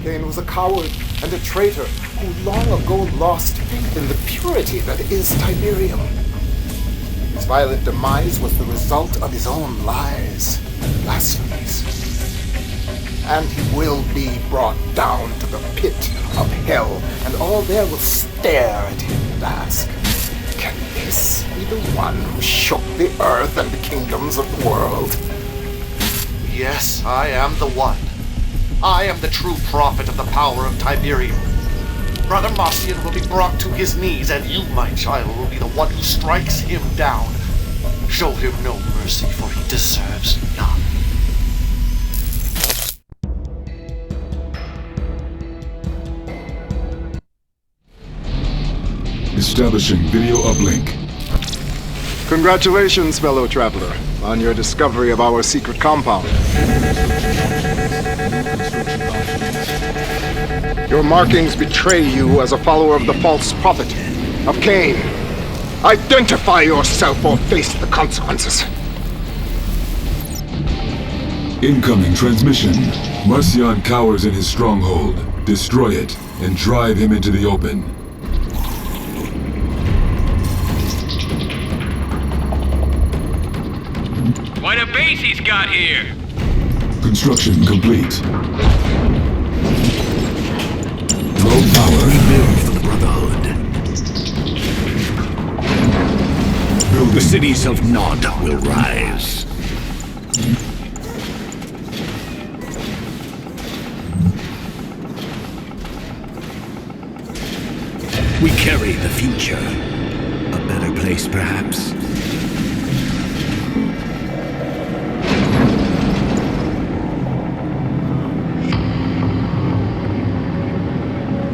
Kane was a coward and a traitor who long ago lost faith in the purity that is Tiberium. His violent demise was the result of his own lies and blasphemies. And he will be brought down to the pit of hell, and all there will stare at him and ask, "Can this be the one who shook the earth and the kingdoms of the world?" Yes, I am the one. I am the true prophet of the power of Tiberium. Brother Marcion will be brought to his knees, and you, my child, will be the one who strikes him down. Show him no mercy, for he deserves none. Establishing video uplink. Congratulations, fellow traveler, on your discovery of our secret compound. Your markings betray you as a follower of the false prophet of Kane. Identify yourself or face the consequences. Incoming transmission. Marcion cowers in his stronghold. Destroy it and drive him into the open. What a base he's got here! Construction complete. Low power. Rebuild for the Brotherhood. Building. The cities of Nod will rise. We carry the future. A better place, perhaps.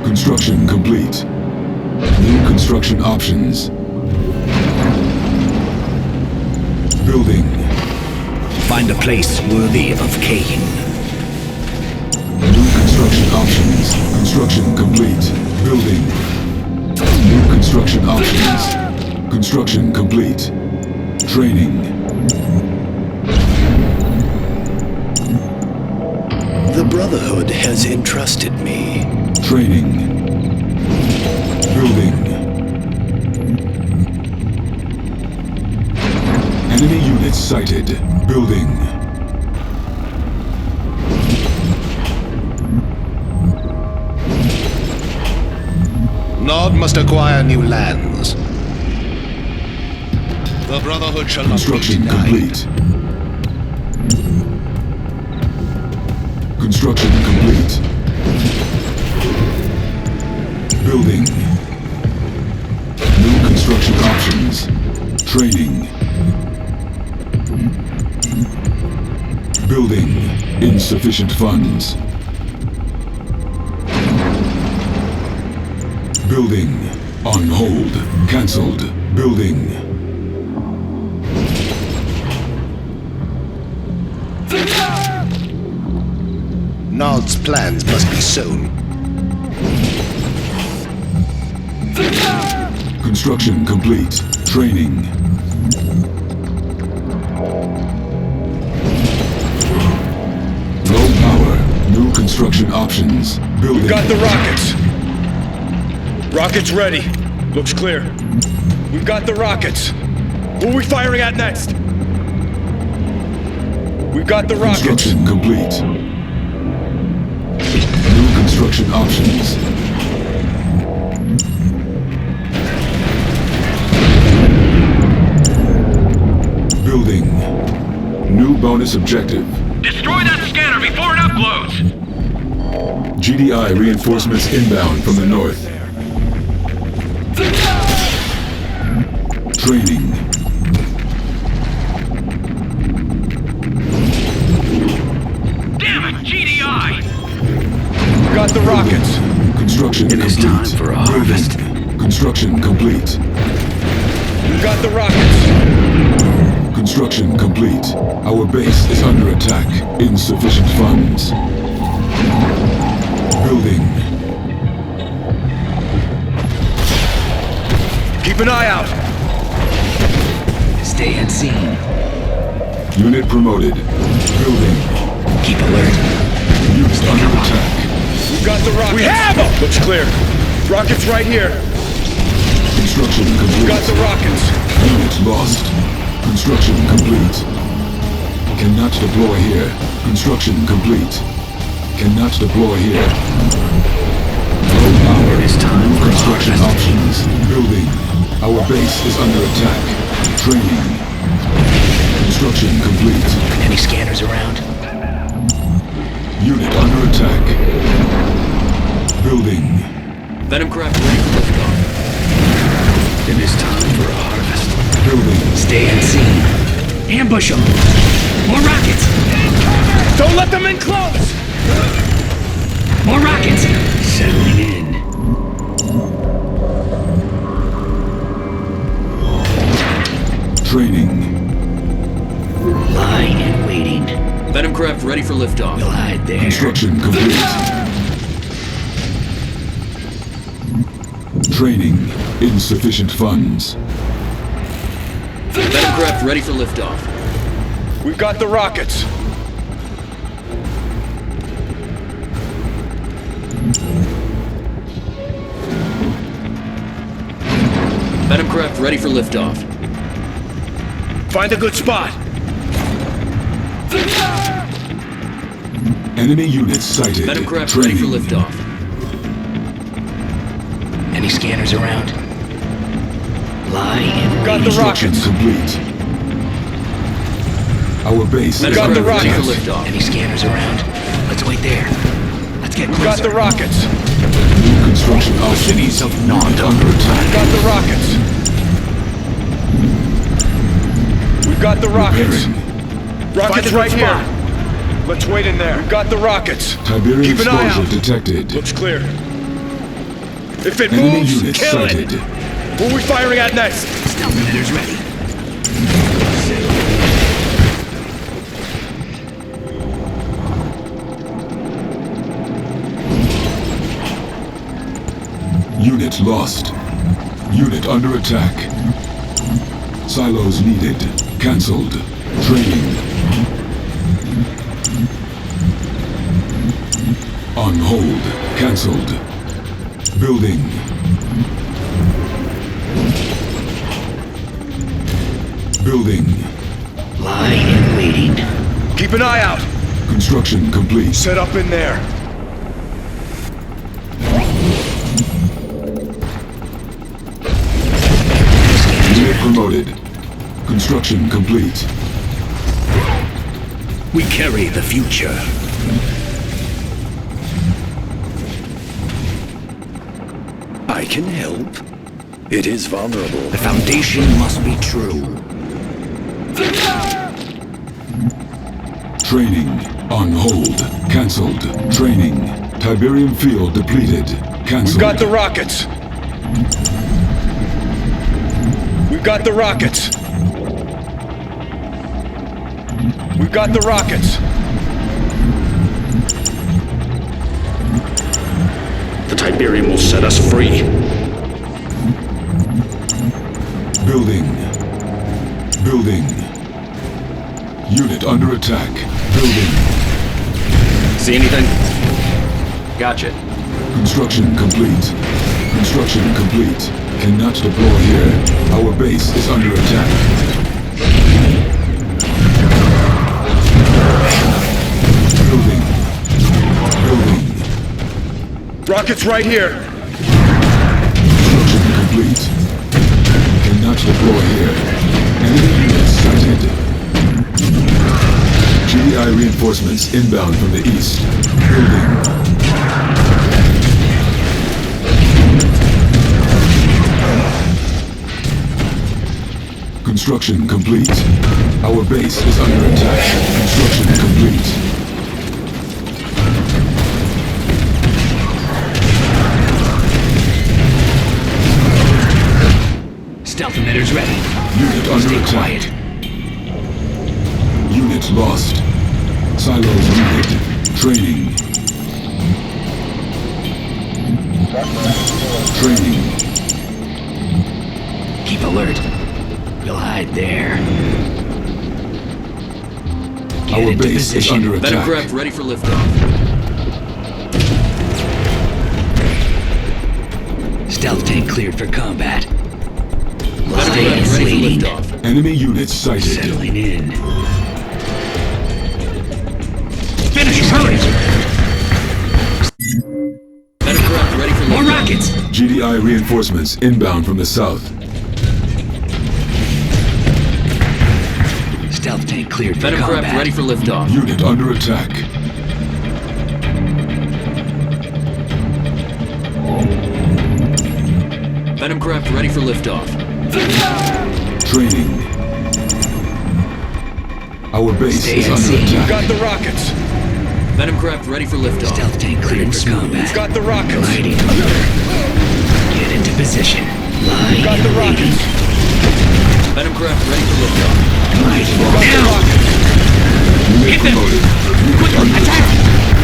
Construction complete. New construction options. Building. Find a place worthy of Kane. New construction options. Construction complete. Building. New construction options. Construction complete. Training. The Brotherhood has entrusted me. Training. Building. Enemy units sighted. Building. Nod must acquire new lands. The Brotherhood shall not be Construction denied. complete. Construction complete. Building. New construction options. Training. Building. Insufficient funds. Building. On hold. Cancelled. Building. Nod's plans must be sown. Construction complete. Training. Low power. New construction options. Building. We've got the rockets. Rockets ready. Looks clear. We've got the rockets. Who are we firing at next? We've got the rockets. Construction complete. New construction options. Building. New bonus objective. Destroy that scanner before it uploads! GDI reinforcements inbound from the north. Training. Damn it, GDI! We've got the rockets. Construction It is complete. time for a harvest. Construction complete. We've got the rockets. Construction complete. Our base is under attack. Insufficient funds. Building. Keep an eye out. Stay unseen. Unit promoted. Building. Keep alert. Units under attack. We've got the rockets. We have them! Looks clear. Rockets right here. Construction complete. Got the rockets. Unit lost. Construction complete. Cannot deploy here. Construction complete. Cannot deploy here. Low power. It is time for Construction harvest. options. Building. Our base is under attack. Training. Construction complete. Any scanners around? Unit under attack. Building. Venom craft ready for liftoff. It is time for a harvest. Building. Stay unseen. Ambush them. More rockets. Don't let them in close! More rockets. Settling in. Training. Lying and waiting. Venom craft ready for liftoff. We'll hide there. Construction complete. Training. Insufficient funds. Venom craft ready for liftoff. We've got the rockets. Venom craft ready for liftoff. Find a good spot. Enemy units sighted. Venom craft ready for Training. liftoff. Any scanners around? Lying and Got the Construction rockets. complete. Our base Venom is got under the craft ready for attack. liftoff. Any scanners around? Let's wait there. Let's get closer. Got the rockets. New construction options. Cities of Unit Nanda. under attack. Got the rockets. We've got the rockets. Repairing. Rockets right here. Let's wait in there. Got the rockets. Tiberium Keep an eye exposure out. detected. Looks clear. If it Enemy moves, units kill sighted. it. Who are we firing at next? Stealth emitters ready. Unit lost. Unit under attack. Silos needed. Cancelled. Training. On hold. Cancelled. Building. Building. Lying and waiting. Keep an eye out. Construction complete. Set up in there. Unit promoted. Construction complete. We carry the future. I can help. It is vulnerable. The foundation must be true. Training. On hold. Cancelled. Training. Tiberium field depleted. Cancelled. We've got the rockets. We've got the rockets. We've got the rockets. The Tiberium will set us free. Building. Building. Unit under attack. Building. See anything? Gotcha. Construction complete. Construction complete. Cannot deploy here. Our base is under attack. Building. Building. Rockets right here. Construction complete. Cannot deploy here. Enemy units sighted. GDI reinforcements inbound from the east. Building. Construction complete. Our base is under attack. Construction complete. Stealth emitters ready. Unit under Stay attack. quiet. Unit lost. Silos needed. Training. Training. Keep alert. We'll hide there. Get Our into base is position. under Venom attack. craft ready for liftoff. tank cleared for combat. Venom craft ready for liftoff. Enemy units sighted. Settling in. Finish him, hurry! Venom craft ready for More liftoff. rockets! GDI reinforcements inbound from the south. Stealth tank cleared for Venom combat. craft ready for liftoff. Unit under attack. Venom craft ready for liftoff. Training. Our base Stay is at under sea. attack. Got the rockets. Venom craft ready for liftoff. Stealth tank cleared for combat. Got the rockets. Gliding over. Get into position. Lying Got the and waiting. rockets. Venom craft ready for liftoff. Gliding Got the over. rockets. Unit promoted.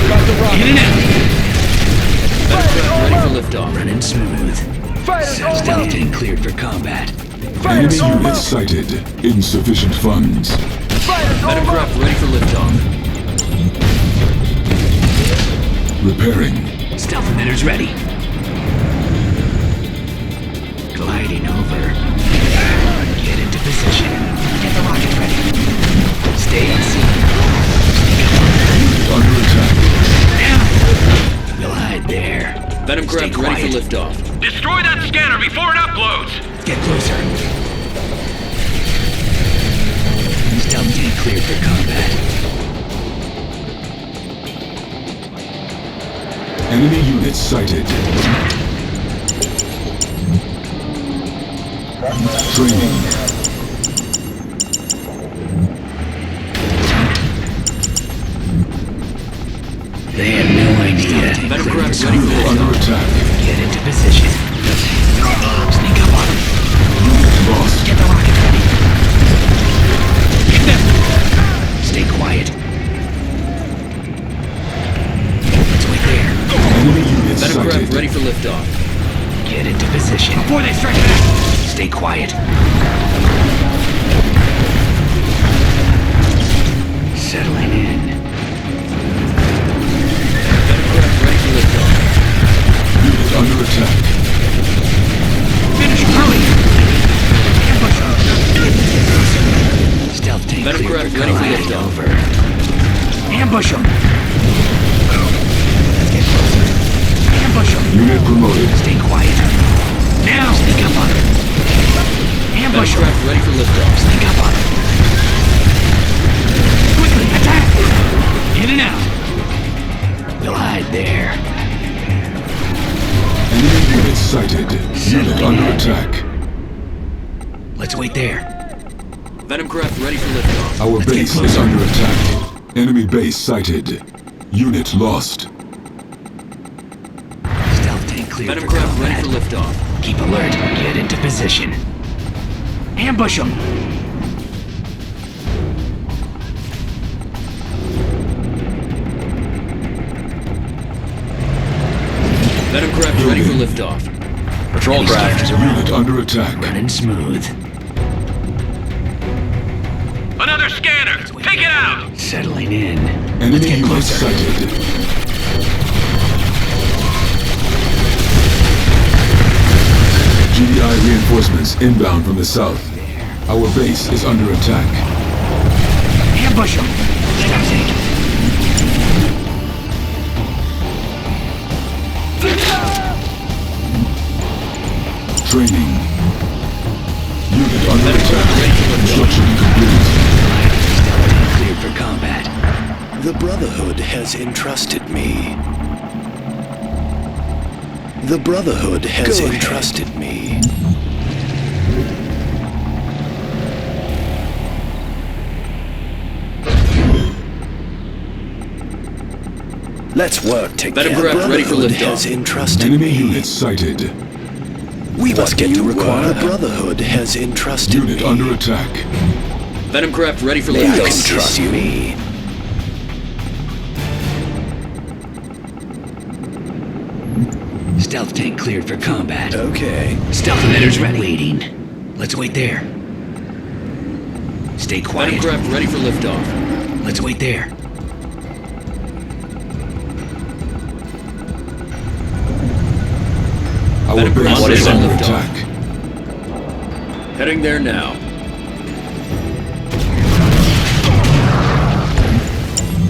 Got the rockets. In and out. Venom craft ready for liftoff. Running smooth. Stealth tank cleared for combat. Enemy units sighted. Insufficient funds. Venom craft ready for liftoff. Repairing. Stealth emitters ready. Gliding over. Get into position. Get the rockets ready. Stay at sea. Under attack. We'll hide there. Venom Stay craft ready quiet. for liftoff. Destroy that scanner before it uploads! Get closer. Stealth tank cleared for combat. Enemy units sighted. Training. They have no idea. Venom craft ready for Under liftoff. attack. Get into position. Sneak up on them. Lost. Get the rocket ready. Hit them. Stay quiet. Let's wait there. Enemy units Venom craft sighted. ready for liftoff. Get into position. Before they strike back! Stay quiet. Settling in. Venom craft ready for liftoff. Unit under attack. Finish him, hurry! Ambush him! Stealth tank Venom cleared craft for ready for combat. liftoff. Over. Ambush him! Get closer. Ambush him! Unit promoted. Stay quiet. Now! Sneak up on him. Venom Ambush him! craft ready for liftoff. Sneak up on him. Quickly, attack! In and out! We'll hide there. Enemy units sighted. Unit under attack. Let's wait there. Venom craft ready for liftoff. Our Let's get base is closer. under attack. Enemy base sighted. Unit lost. Stealth tank cleared Venom for craft ready combat. for liftoff. Keep alert. Get into position. Ambush him! Venom craft ready for liftoff. Patrol craft. Unit under attack. Running smooth. Another scanner! Take it out! Settling in. Enemy get units closer. sighted. GDI reinforcements inbound from the south. Our base is under attack. Ambush him! Stealth tank. Training. Unit under attack. Construction complete. Stealth tank cleared for combat. The Brotherhood has entrusted me. The Brotherhood has Go ahead. entrusted me. Let's work together. Venom craft ready for Brotherhood liftoff. has entrusted Enemy me. units sighted. We must get to you require. were. The Brotherhood has entrusted Unit me. under attack. Venom craft ready for You can liftoff. trust me. Stealth tank cleared for combat. Okay. Stealth emitters ready. Waiting. Let's wait there. Stay Venom quiet. craft ready for liftoff. Let's wait there. Our base What is is it? under attack. Heading there now.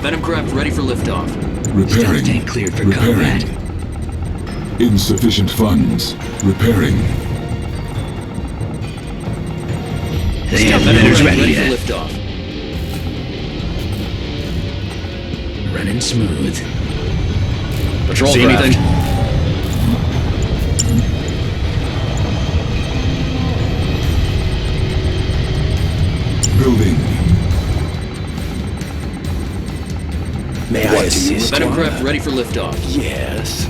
Venom craft ready for liftoff. Repairing. tank cleared for Repairing. Insufficient funds. Repairing. They have Venom minutes craft ready for yet. liftoff. Running smooth. Patrol See craft. anything? Building. May I assist? Venom craft ready for liftoff. Yes.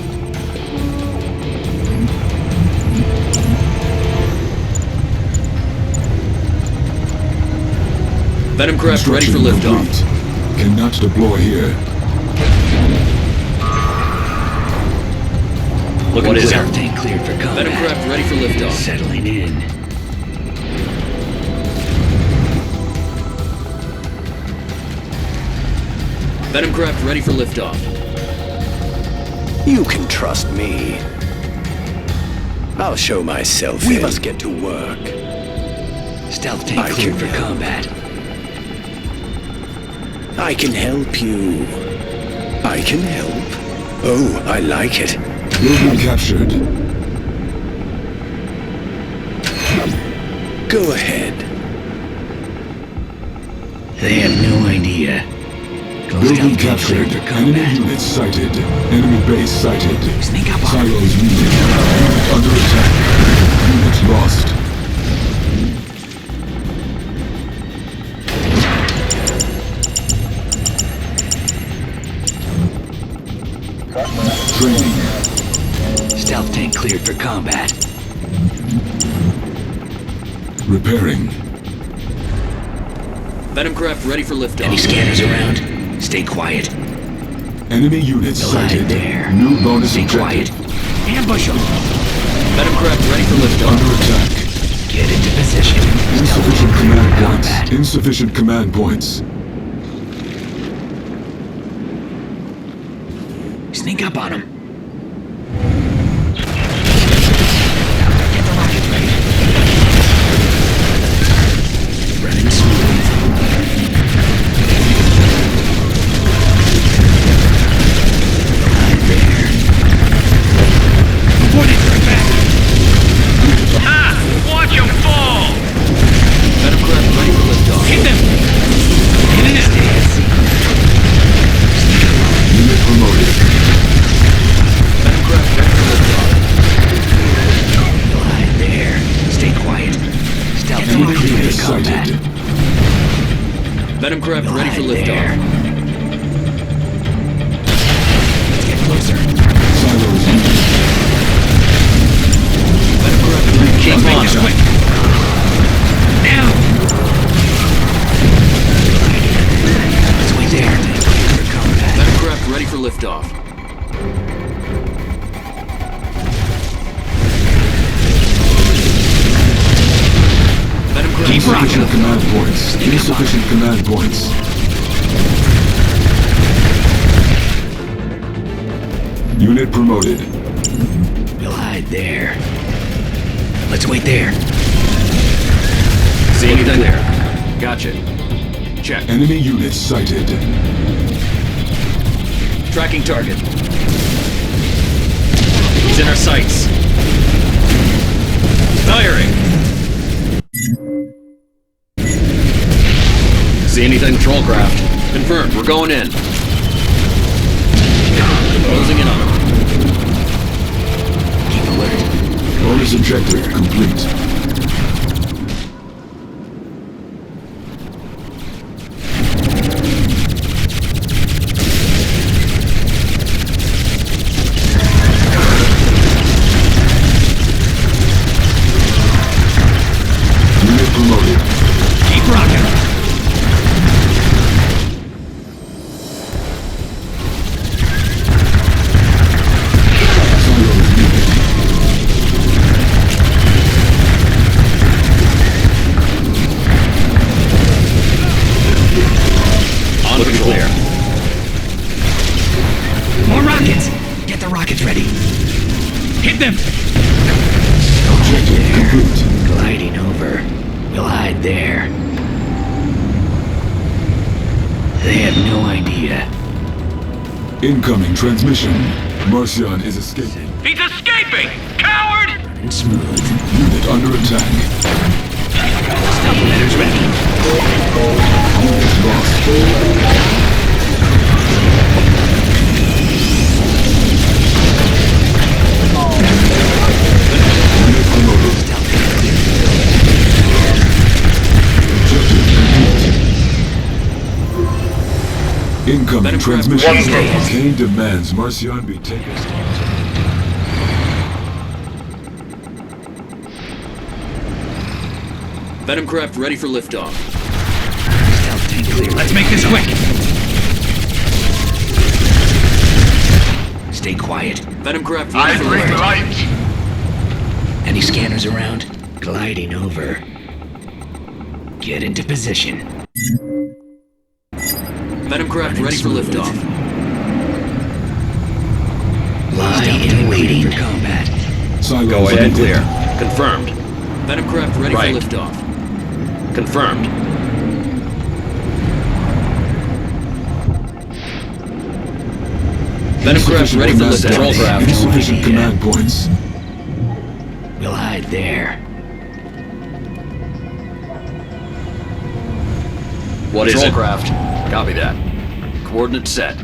Venom craft ready for Construction liftoff. complete. Cannot deploy here. Looking What is clear. our tank cleared for combat? Venom craft ready for liftoff. Settling in. Venom craft ready for liftoff. You can trust me. I'll show myself. We must get to work. Stealth tank I cleared can for help. combat. I can help you. I can help. Oh, I like it. Building captured. Go ahead. They have no idea. Go Building stealth tank cleared captured. for Enemy combat. units sighted. Enemy base sighted. Sneak up on them. Silos needed. Unit under attack. Units lost. Training. Stealth tank cleared for combat. Repairing. Venom craft ready for liftoff. Any scanners around? Stay quiet. Enemy units They'll hide sighted. there. New bonus Stay objective. quiet. Ambush them. Venom craft ready for liftoff. Under attack. Get into position. Stealth Insufficient tank cleared command for points. combat. Insufficient command points. Sneak up on them. Running smooth. Right there. Pointing right back. Watch them fall. Venom craft ready for liftoff. Hit them. In and out. Stay as secret. Unit promoted. Venom craft ready for liftoff. Right there. Stay quiet. Stealth tank Enemy cleared units for combat. sighted. Venom craft ready for Right there. liftoff. Let's get closer. Silos needed. Venom craft ready for Keep liftoff. on quick. Now. Let's wait there. Tank cleared for combat. Venom craft ready for liftoff. Venom craft Keep ready rocking. for Insufficient liftoff. command points. Insufficient command points. Unit promoted. We'll hide there. Let's wait there. See anything there? Gotcha. Check. Enemy units sighted. Tracking target. He's in our sights. Firing. See anything? Patrol craft. Confirmed. We're going in. Closing in on him. Keep alert. Bonus objective complete. Unit promoted. Keep rocking. Silos needed. On patrol. Clear. More rockets. Get the rockets ready. Hit them. over. We'll hide there. They have no idea. Incoming transmission. Marcion is escaping. He's escaping! Coward! And smooth. Unit under attack. Supplementers ready. Unit lost. Unit promoted. Objective complete. Incoming transmission. Kane demands Marcion be taken. Venom craft ready for liftoff. Stealth tank clear. Let's make this quick! Stay quiet. Venom craft ready for liftoff. light! Any scanners around? Gliding over. Get into position. Venom craft ready for liftoff. Lie in waiting for combat. Silos Go ahead, detected. clear. Confirmed. Venom craft ready Right. for liftoff. Confirmed. Venom craft ready for Insufficient control command- craft. Insufficient command points. We'll hide there. What is it? Craft. Copy that. Coordinates set.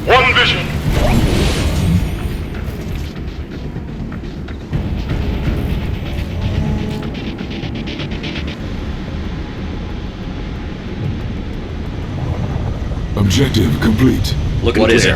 One vision! Objective complete. What is it?